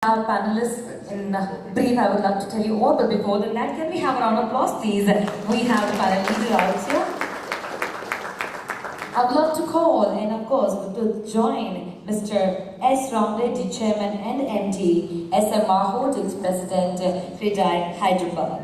Our panelists in brief, I would love to tell you all, but before that, can we have a round of applause, please? We have the panel leader out here. I would love to call and, of course, to join Mr. S. Ram Reddy, Chairman and MD, SMR Holdings President, CREDAI, Hyderabad.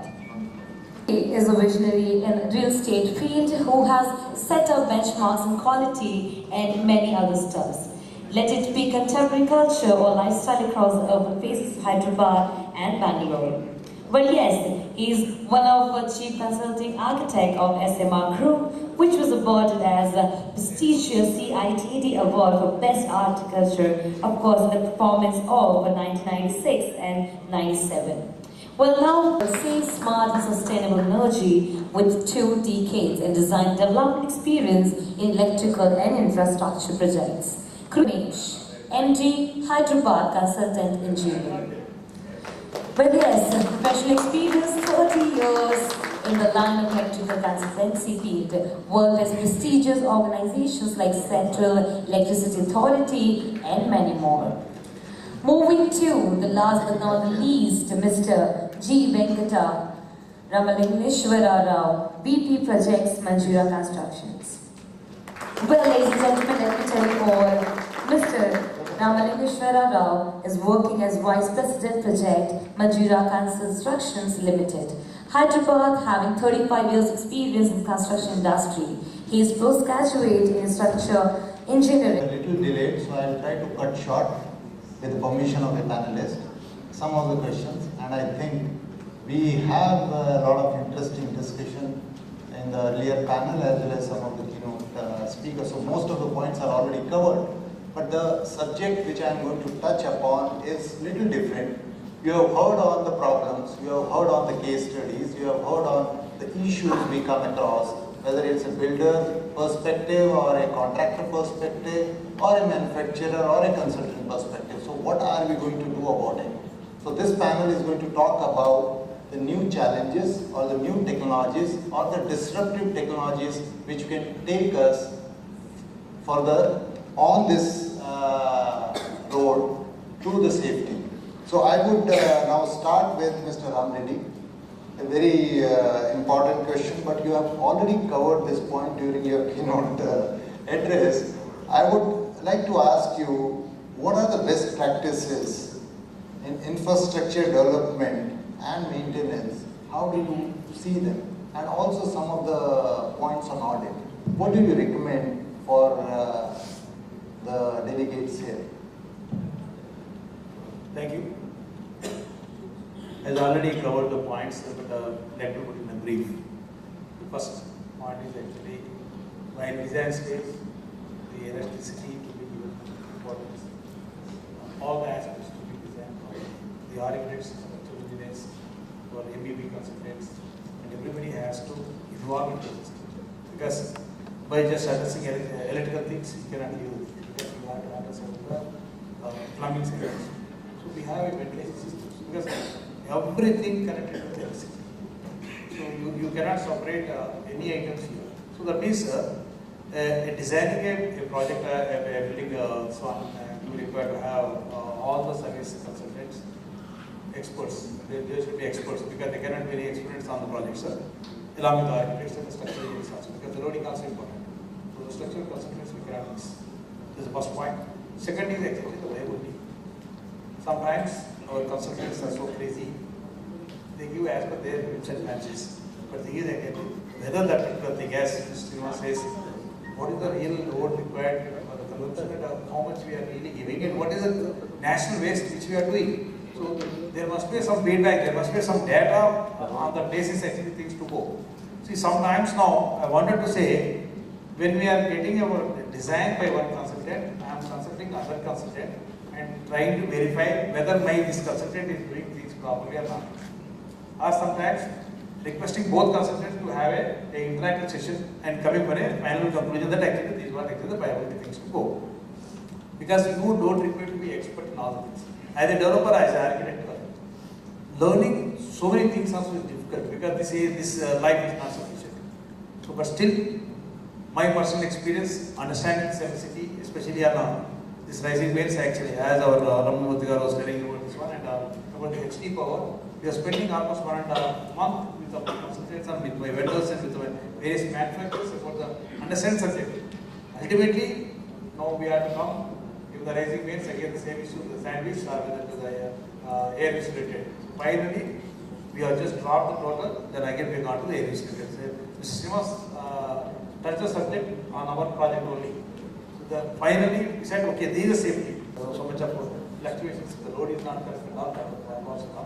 He is a visionary in real estate field who has set up benchmarks in quality and many other stuffs. Let it be contemporary culture or lifestyle across the urban faces of Hyderabad and Bangalore. Well, yes, he is one of the chief consulting architect of SMR Group, which was awarded as the prestigious CITD Award for Best Architecture, of course, in the performance of 1996 and 97. Well, now, safe, smart and sustainable energy with 2 decades in design development experience in electrical and infrastructure projects. Krinesh, MD, Hyderabad Consultant Engineer. Well, yes, professional experience, 30 years in the line of electrical consultancy field, worked as prestigious organizations like Central Electricity Authority and many more. Moving to the last but not the least, Mr. G. Venkata Ramalingeshwara Rao, BP Projects, Manjeera Constructions. Well, ladies and gentlemen, let me tell you all, Mr. Ramalingeshwara Rao is working as Vice President Project, Manjeera Constructions Limited. Hyderabad, having 35 years experience in construction industry. He is postgraduate in structure engineering. A little delayed, so I will try to cut short with the permission of the panelists some of the questions, and I think we have a lot of interesting discussion in the earlier panel as well as some of the keynote speakers. So most of the points are already covered, but the subject which I am going to touch upon is little different. You have heard on the problems, you have heard on the case studies, you have heard on the issues we come across, whether it's a builder perspective or a contractor perspective or a manufacturer or a consultant perspective. So what are we going to do about it? So this panel is going to talk about the new challenges or the new technologies or the disruptive technologies which can take us further on this road to the safety. So I would now start with Mr. Ram Reddy. A very important question, but you have already covered this point during your keynote address. I would like to ask you, what are the best practices in infrastructure development and maintenance? How do you see them? And also some of the points on audit. What do you recommend for the delegates here? Thank you. As already covered the points, but let me put in a brief. The first point is actually, while design space, the elasticity to be given importance. All the aspects to be designed by the architects, structural engineers, or MEP consultants, and everybody has to involve into the system. Because by just addressing electrical things, you cannot use it. Because you have to address the plumbing systems. So we have a ventilation system. Because everything connected to electricity. So you cannot separate any items here. So that means designing a project, a building, so on, you require to have all the service consultants, experts. There should be experts because they cannot be any experts on the project, sir. Along with the architects and the structural engineers also, because the loading also important. So the structural consultants we cannot miss. This is the first point. Second is actually the viability. Sometimes our consultants are so crazy, they give as per their whims and fancies. But the thing is again, whether that particular thing, as Srinivas says, what is the real load required for the consumption and how much we are really giving and what is the national waste which we are doing. So there must be some feedback, there must be some data on the basis actually things to go. See, sometimes now I wanted to say, when we are getting our design by one consultant, I am consulting other consultant and trying to verify whether this consultant is doing things properly or not. Or sometimes requesting both consultants to have a interactive session and coming for a final conclusion that actually these are actually the viability things to go. Because you don't require to be expert in all the things. As a developer, as an architect, learning so many things also is difficult because this life is not sufficient. So, but still, my personal experience, understanding simplicity, especially on this rising waves actually, as our Ramamurthy garu was telling you about this one, and about the HD power, we are spending almost 1.5 months with the consultants and with my vendors and with the various manufacturers about the understand subject. Ultimately, now we have to come, if the rising waves again the same issue, the sandwich or whether to the air insulated. Finally, we have just dropped the total, then again we got to the air insulated. So, Mr. Srinivas touched the subject on our project only. So finally, we said, okay, there is a safety. So much of fluctuations, the load is not correct at all.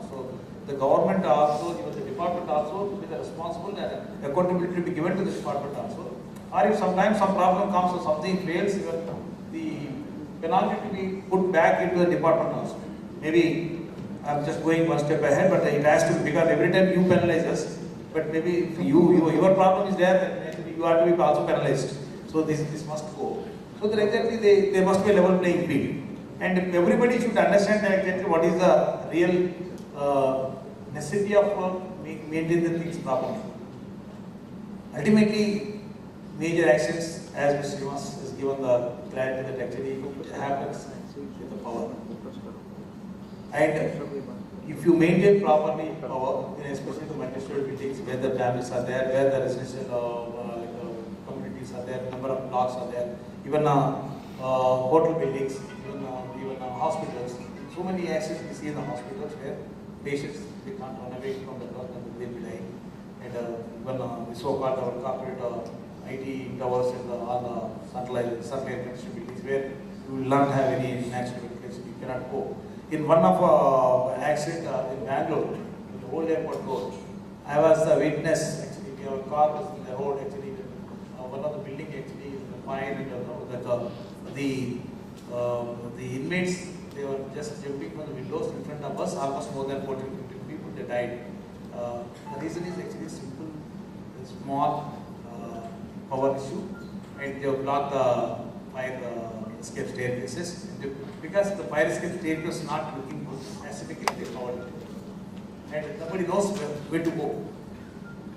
So the government also, even the department also, to be the responsible and accountability to be given to the department also. Or if sometimes some problem comes or something fails, even the penalty to be put back into the department also. Maybe I'm just going one step ahead, but it has to be, because every time you penalize us, but maybe if your problem is there, then maybe you have to be also penalized. So this must go. So that exactly there must be a level playing field. And everybody should understand exactly what is the real necessity of maintaining the things properly. Ultimately, major actions, as Mr. Srinivas has given the clarity that actually happens with the power. And if you maintain properly power, especially the multi-story buildings where the damages are there, where the residential communities are there, number of blocks are there, even hotel buildings, even hospitals. So many accidents we see in the hospitals where patients they can't run away from the drug and they'll be dying. And even the so-called our corporate IT towers and all the satellite connected buildings where you will not have any natural ventilation, you cannot go. In one of accident in Bangalore, in the old airport road, I was a witness actually. Our car was in the road actually. One of the building actually is the fire and the inmates, they were just jumping from the windows in front of us. Almost more than 40 to 50 people they died. The reason is actually simple, small power issue, and they have blocked the fire escape staircases. Because the fire escape staircase is not looking good, specifically they covered it. And nobody knows where to go.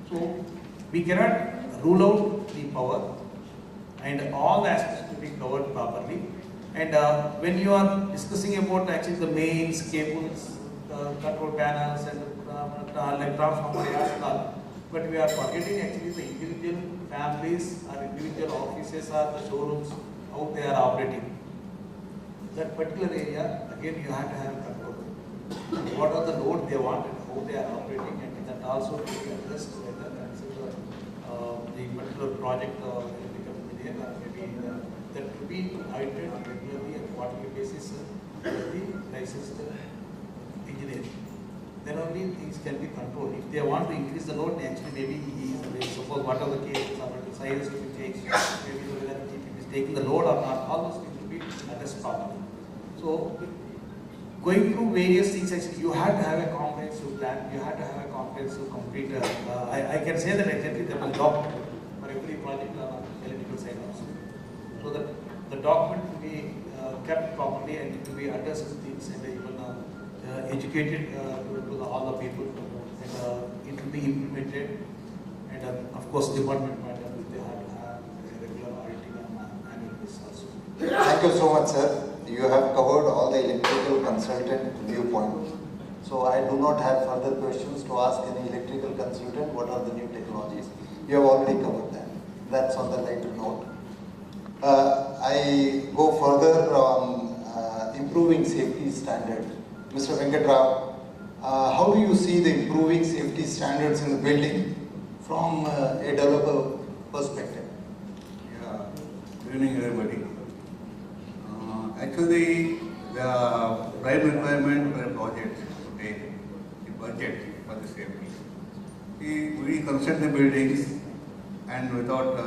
So we cannot rule out the power and all the aspects to be covered properly. And when you are discussing about actually the mains, cables, control panels and like transformer and all, but we are forgetting actually the individual families or individual offices or the showrooms, how they are operating. That particular area, again you have to have control. What are the load they want and how they are operating, and that also to be addressed whether the particular project become there or maybe that to be audited regularly on a quarterly basis by the licensed engineer. Then only things can be controlled. If they want to increase the load, actually maybe suppose what are the cases or the sizes to be changed, maybe whether it is taking the load or not, all those things will be addressed properly. So going through various things, actually you have to have a comprehensive plan, you have to have a comprehensive complete, I can say that exactly there was a document for every project on the electrical side also. So that the document will be kept properly and to be addressed things and even educated to all the people, and it will be implemented, and of course department might have, they have to have a regular auditing on annual basis also. Thank you so much, sir. You have covered all the electrical consultant viewpoint. So I do not have further questions to ask any electrical consultant what are the new technologies. You have already covered that. That's on the lighter note. I go further on improving safety standards. Mr. Venkat Rao, how do you see the improving safety standards in the building from a developer perspective? Yeah, good evening everybody. Actually, the prime requirement for a project to take the budget for the safety. We construct the buildings and without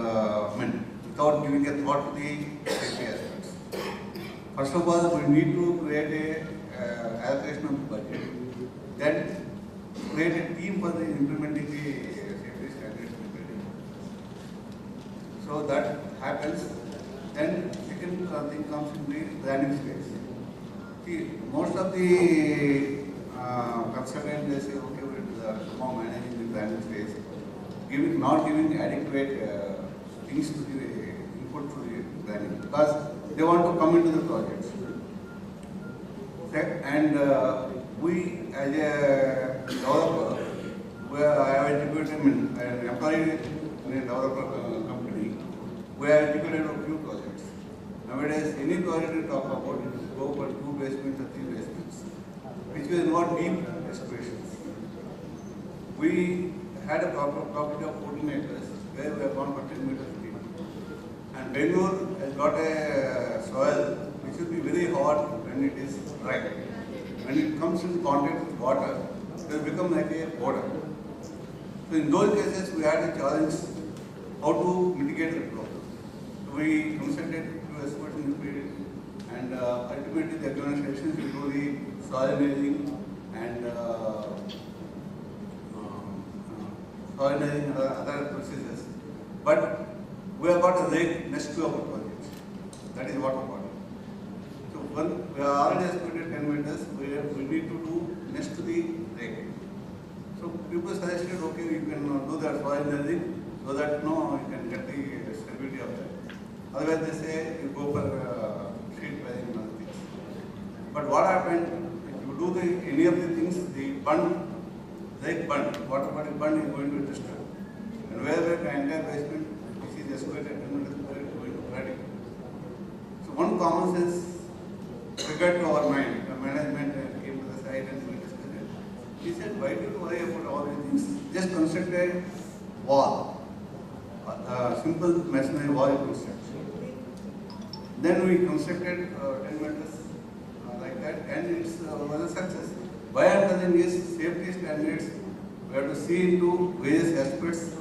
giving a thought to the safety aspects. First of all, we need to create a allocation of the budget, then create a team for the implementing the safety standards in the building. So that happens. Then second thing comes in the planning space. See, most of the consultants they say, okay, we are managing the planning space, not giving adequate things to the input to the planning, because they want to come into the project. And we, as a developer, I have educated, an employee in a developer company, we have educated a few projects. Nowadays, any project we talk about, it will go for 2 basements or 3 basements, which will involve deep excavations. We had a property of 14 acres, where we have gone for 10 meters deep. And Bangalore has got a soil which will be very hot when it is dry. When it comes in contact with water, it will become like a water. So in those cases, we had a challenge how to mitigate the problem. So we consulted to experts in the field, and ultimately the organizations will do the soil analyzing and other procedures. But we have got a lake next to our project. That is water body. So when we are already excavated 10 meters, we need to do next to the lake. So people suggested, okay, you can do that soil analyzing so that you can get the stability of that. Otherwise they say you go for sheet piling and other things. But what happened, if you do any of the things, the bund, lake bund, water body bund is going to be disturbed. And wherever the entire basement which is excavated 10 meters square is going to flooding. So one common sense triggered to our mind. The management came to the site and we discussed it. He said, why do you worry about all these things? Just construct a wall, a simple masonry wall construction. Then we constructed 10 meters like that, and it was a success. Why I am telling is safety standards. We have to see into various aspects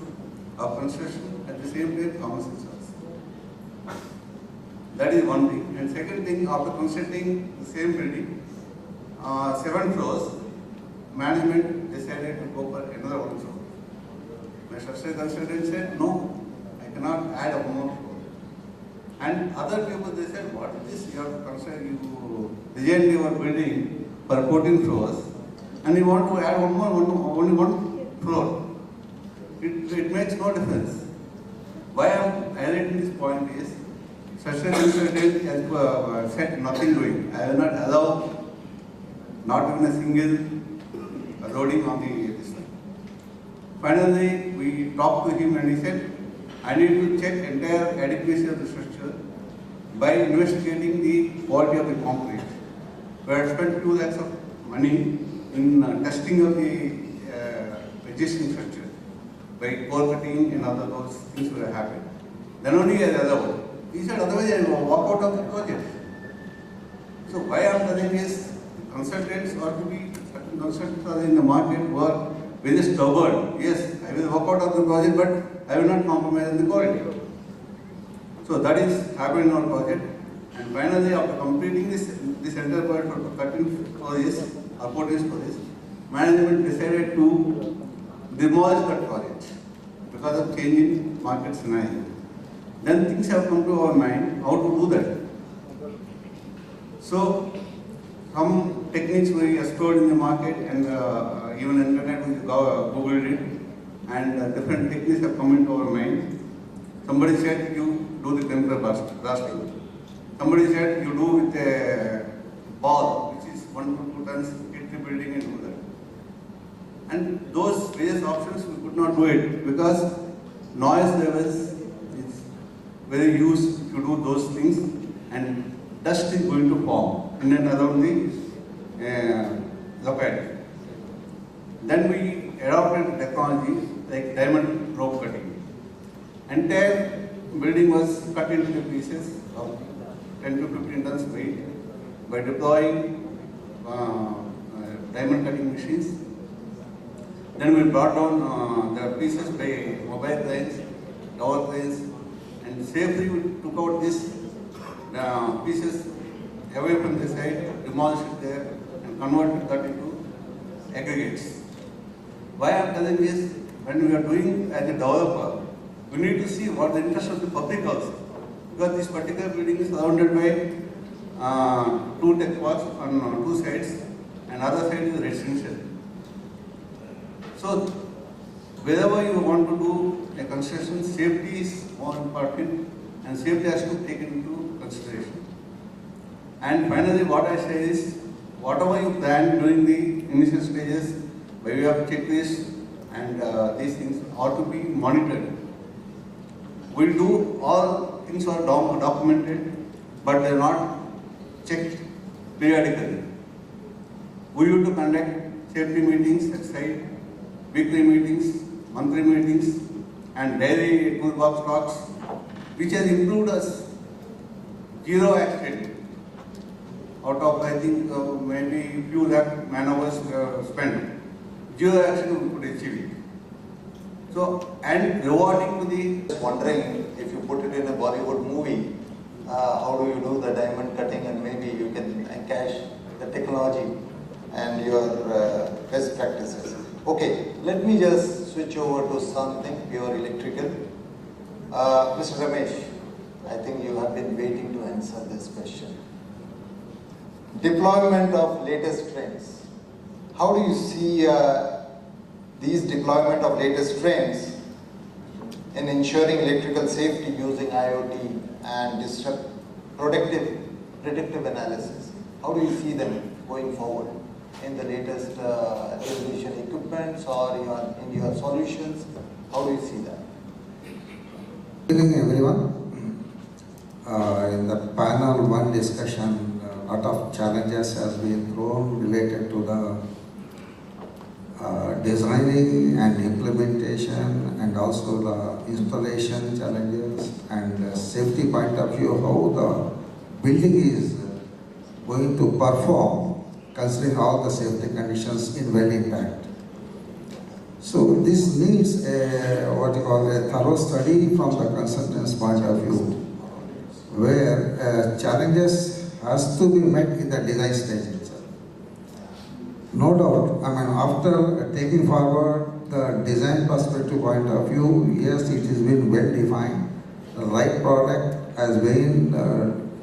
of construction at the same time common sense also. That is one thing. And second thing, after constructing the same building, 7 floors, management decided to go for another 1 floor. My structural consultant said, no, I cannot add a more floor. And other people, they said, what is this? You have to consider, you designed your building for 14 floors, and you want to add only 1 floor. It makes no difference. Why I am highlighting this point is, structural consultant has said nothing doing. I will not allow not even a single loading on the this one. Finally, we talked to him and he said, I need to check entire adequacy of the structure by investigating the quality of the concrete. We had spent 2 lakhs of money in testing of the existing structure by core cutting and other those things will happen. Then only he allowed. He said, otherwise I will walk out of the project. So why I am telling is, consultants or to be certain consultants are in the market who are very stubborn. Yes, I will walk out of the project, but I will not compromise on the quality. So that is happened in our project. And finally, after completing this entire project for 13 stories or 14 stories, management decided to demolish that project because of changing market scenario. Then things have come to our mind how to do that. So some techniques we explored in the market and even internet we googled it, and different techniques have come into our mind. Somebody said you do the temporary blasting. Somebody said you do with a ball which is 1 to 2 tons, hit the building and do that. And those various options we could not do it because noise levels is very used to do those things, and dust is going to form in and around the locality. Then we adopted technology like diamond rope cutting. Entire building was cut into pieces of 10 to 15 tons weight by deploying diamond cutting machines. Then we brought down the pieces by mobile cranes, tower cranes, and safely we took out these pieces away from the site, demolished it there, and converted that into aggregates. Why I am telling this, when we are doing as a developer, we need to see what the interest of the public also. Because this particular building is surrounded by 2 tech parks on 2 sides, and other side is residential. So, wherever you want to do a construction, safety is more important, and safety has to be taken into consideration. consideration. And finally, what I say is, whatever you plan during the initial stages, by way of checklist and these things ought to be monitored. We'll do all things are documented, but they're not checked periodically. We used to conduct safety meetings at site, weekly meetings, monthly meetings, and daily toolbox talks, which has improved us. Zero accident. Out of, I think, maybe few lakh man-hours spent, zero accident we could achieve it. So, and rewarding to the... Just wondering if you put it in a Bollywood movie, how do you do the diamond cutting, and maybe you can encash the technology and your best practices. Okay, let me just switch over to something pure electrical. Mr. Ramesh, I think you have been waiting to answer this question. Deployment of latest trends. How do you see these deployment of latest trends in ensuring electrical safety using IoT and predictive analysis? How do you see them going forward in the latest resolution equipments or in your solutions? How do you see that? Good evening, everyone. In the panel one discussion, a lot of challenges has been thrown related to the designing and implementation, and also the installation challenges and safety point of view, how the building is going to perform considering all the safety conditions in well intact. So this needs what you call a thorough study from the consultant's point of view, where challenges has to be met in the design stage itself. No doubt, after taking forward the design perspective point of view, yes, it has been well defined. The right product has been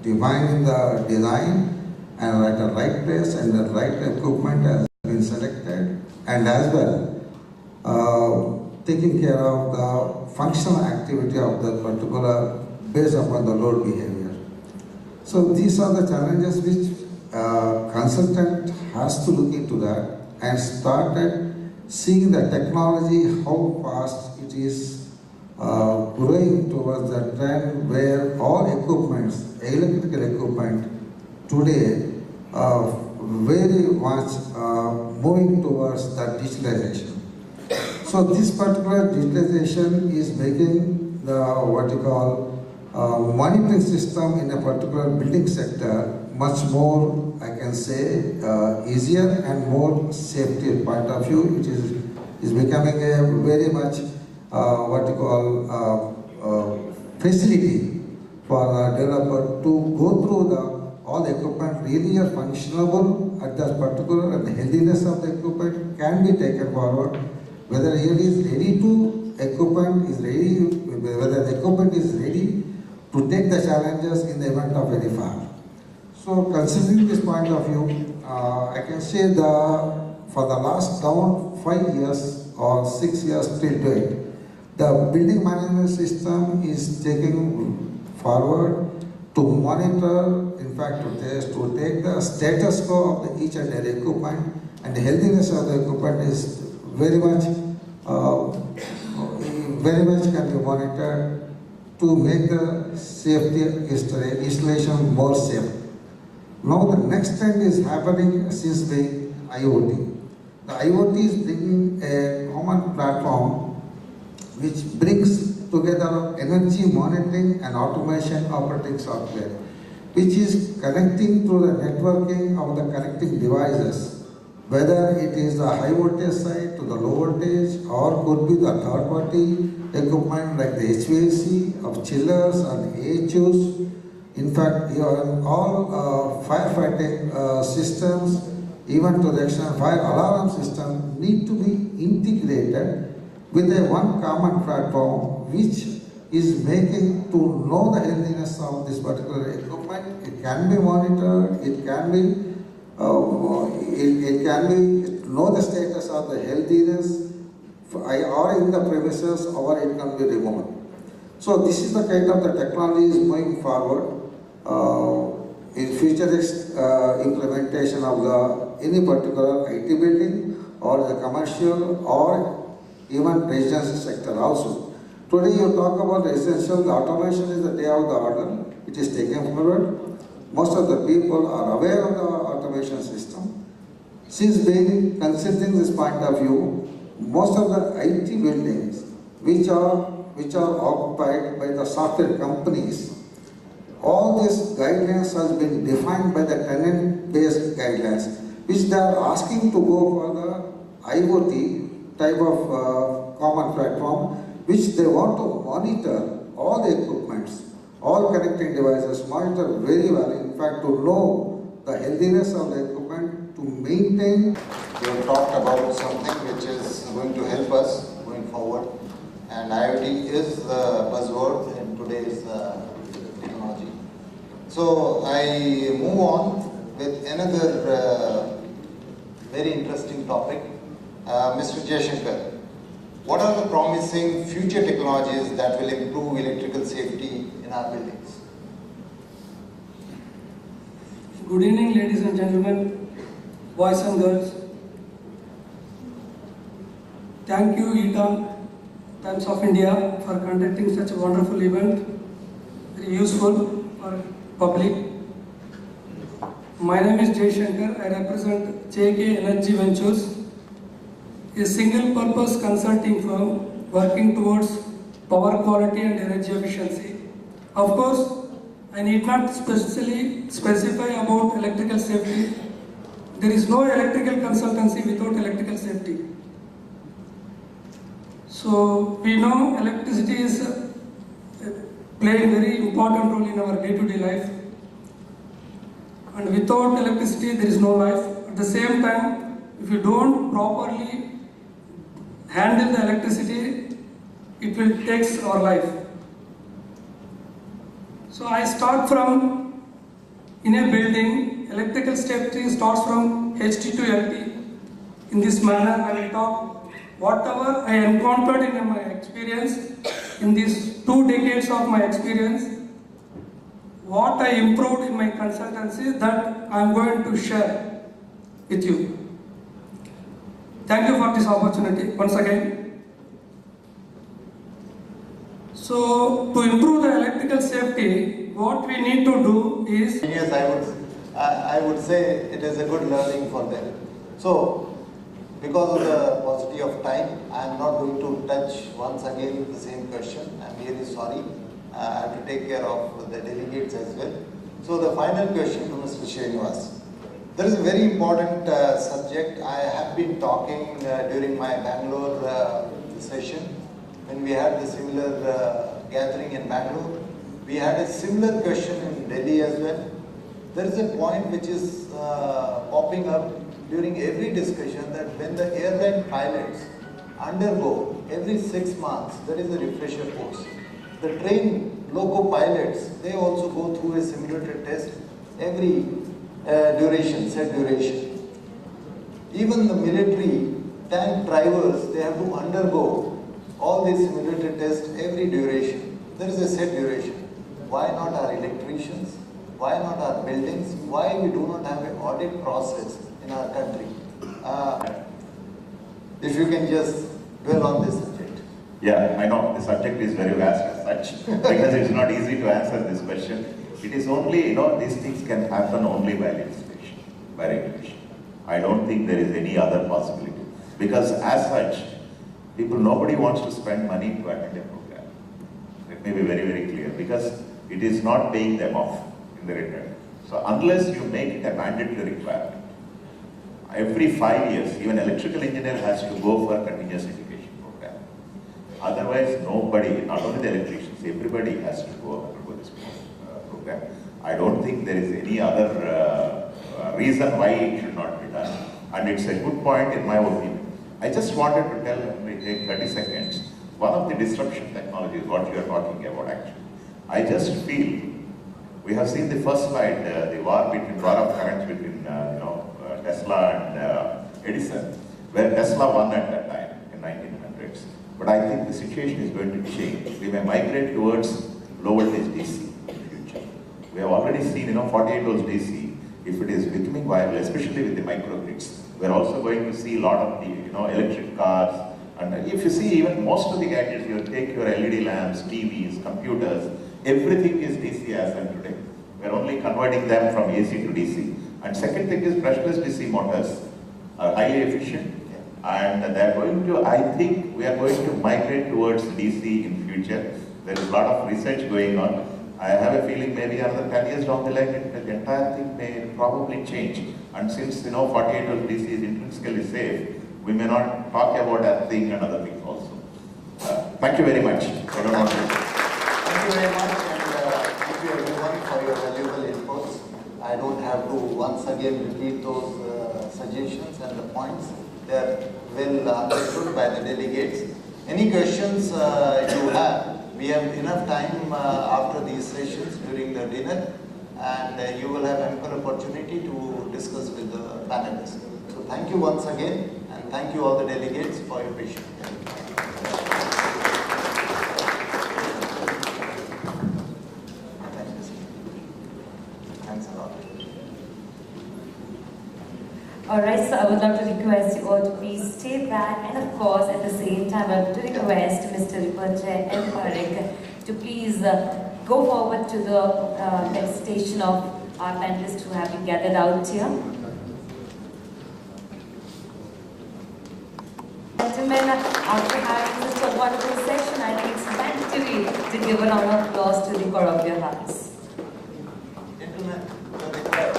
defined in the design, and at the right place and the right equipment has been selected, and as well taking care of the functional activity of the particular based upon the load behavior. So these are the challenges which consultant has to look into that and started seeing the technology, how fast it is growing towards the trend where all equipments, electrical equipment today very much moving towards the digitalization. So this particular digitalization is making the what you call monitoring system in a particular building sector much more, I can say, easier and more safety point of view. It is becoming a very much what you call facility for the developer to go through the all the equipment really are functionable at that particular, and the healthiness of the equipment can be taken forward. Whether it is ready to equipment is ready, whether the equipment is ready to take the challenges in the event of very fire. So considering this point of view, I can say for the last down 5 years or 6 years till date, the building management system is taking forward to monitor, in fact to take the status quo of each and every equipment, and the healthiness of the equipment is very much can be monitored to make the safety installation more safe. Now the next trend is happening since the IoT. The IoT is bringing a common platform which brings together energy monitoring and automation operating software, which is connecting to the networking of the connecting devices, whether it is the high voltage side to the low voltage, or could be the third party equipment like the HVAC of chillers and AHUs. In fact, all firefighting systems, even to the extent fire alarm system, need to be integrated with a one common platform which is making to know the healthiness of this particular equipment. It can be monitored, it can be know the status of the healthiness or in the premises, or it can be removed. So this is the kind of the technology is moving forward, in futurist implementation of the any particular IT building or the commercial or even residential sector also. Today you talk about residential, the automation is the day of the order. It is taken forward. Most of the people are aware of the automation system. Since being considering this point of view, most of the IT buildings which are occupied by the software companies, all these guidelines has been defined by the tenant-based guidelines, which they are asking to go for the IoT type of common platform, which they want to monitor all the equipments, all connecting devices, monitor very well. In fact, to know the healthiness of the equipment, to maintain. We have talked about something which is going to help us going forward, and IoT is the buzzword in today's technology. So I move on with another very interesting topic. Mr. Jaishankar, what are the promising future technologies that will improve electrical safety in our buildings? Good evening, ladies and gentlemen, boys and girls. Thank you, ETAN, Times of India, for conducting such a wonderful event, very useful for public. My name is Jaishankar. I represent JK Energy Ventures, a single-purpose consulting firm working towards power quality and energy efficiency. Of course, I need not specifically specify about electrical safety. There is no electrical consultancy without electrical safety. So we know electricity is playing very important role in our day-to-day life. And without electricity, there is no life. At the same time, if you don't properly handle the electricity, it will take our life. So I start from, in a building, electrical safety starts from HT to LT. In this manner, I will talk whatever I encountered in my experience, in these 2 decades of my experience, what I improved in my consultancy, that I am going to share with you. Thank you for this opportunity once again. So, to improve the electrical safety, what we need to do is... Yes, I would say it is a good learning for them. So, because of the paucity of time, I am not going to touch once again the same question. I am really sorry. I have to take care of the delegates as well. So the final question to Mr. Srinivas. There is a very important subject. I have been talking during my Bangalore session when we had the similar gathering in Bangalore. We had a similar question in Delhi as well. There is a point which is popping up during every discussion, that when the airline pilots undergo every 6 months, there is a refresher course. The trained loco pilots, they also go through a simulator test every set duration. Even the military tank drivers, they have to undergo all these simulator tests every duration. There is a set duration. Why not our electricians? Why not our buildings? Why we do not have an audit process in our country? If you can just dwell on this subject. Yeah, I know the subject is very vast as such, because it's not easy to answer this question. It is only, these things can happen only by legislation, by regulation. I don't think there is any other possibility. Because as such, nobody wants to spend money to attend a program. Let me be very, very clear, because it is not paying them off in the return. So unless you make it a mandatory requirement, every 5 years, even electrical engineer has to go for a continuous education program. Otherwise, nobody, not only the electricians, everybody has to go undergo this program. I don't think there is any other reason why it should not be done. And it's a good point in my opinion. I just wanted to tell, let me take 30 seconds, one of the disruption technologies, what you are talking about actually. I just feel, we have seen the first slide, the war of currents between Tesla and Edison, where Tesla won at that time in 1900s. But I think the situation is going to change. We may migrate towards low voltage DC in the future. We We have already seen, 48 volts DC, if it is becoming viable, especially with the microgrids. We are also going to see a lot of the, electric cars. And if you see even most of the gadgets, you take your LED lamps, TVs, computers, everything is DC as of today. We are only converting them from AC to DC. And second thing is brushless DC motors are highly efficient. And they are going to, I think we are going to migrate towards DC in future. There is a lot of research going on. I have a feeling maybe another 10 years down the line, the entire thing may probably change. And since 48 volt DC is intrinsically safe, we may not talk about that thing and other things also. Thank you very much. I don't want to. Thank you very much, and thank you everyone for your valuable inputs. I don't have to once again repeat those suggestions and the points. They are well understood by the delegates. Any questions you have? We have enough time after these sessions during the dinner, and you will have ample opportunity to discuss with the panelists. So thank you once again, and thank you all the delegates for your patience. Thanks a lot. Alright, so I would love to request you all to please stay back, and of course at the same time I would request Mr. Ripajay and Parekh to please go forward to the next station of our panelists who have been gathered out here. Gentlemen, after having such a wonderful session, I think it's mandatory to give a round of applause to the core of your hearts. Gentlemen, you're required.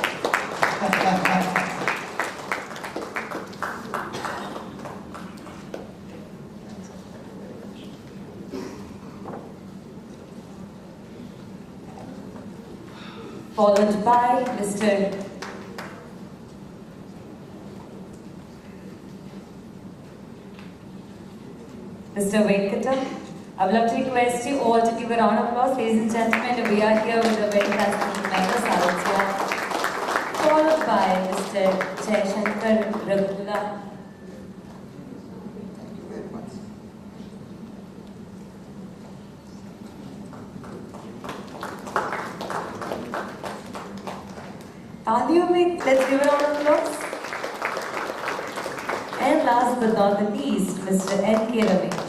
Followed by Mr. Venkata. I would love to request you all to give a round of applause. Ladies and gentlemen, we are here with a very fascinating member, Saratya. Followed by Mr. Jaishankar Ragula. Thank you very much. Taliyon mein, let's give a round of applause. And last but not the least, Mr. N.K. Ramesh.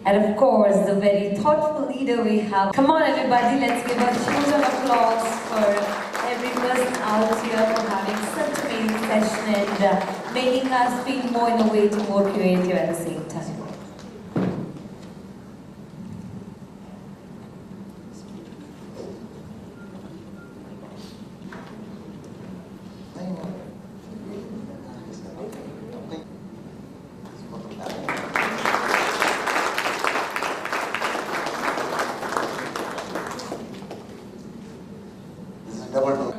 And of course, the very thoughtful leader we have. Come on everybody, let's give a huge applause for every person out here for having such an amazing session and making us feel more innovative, more creative at the same time. This is double two.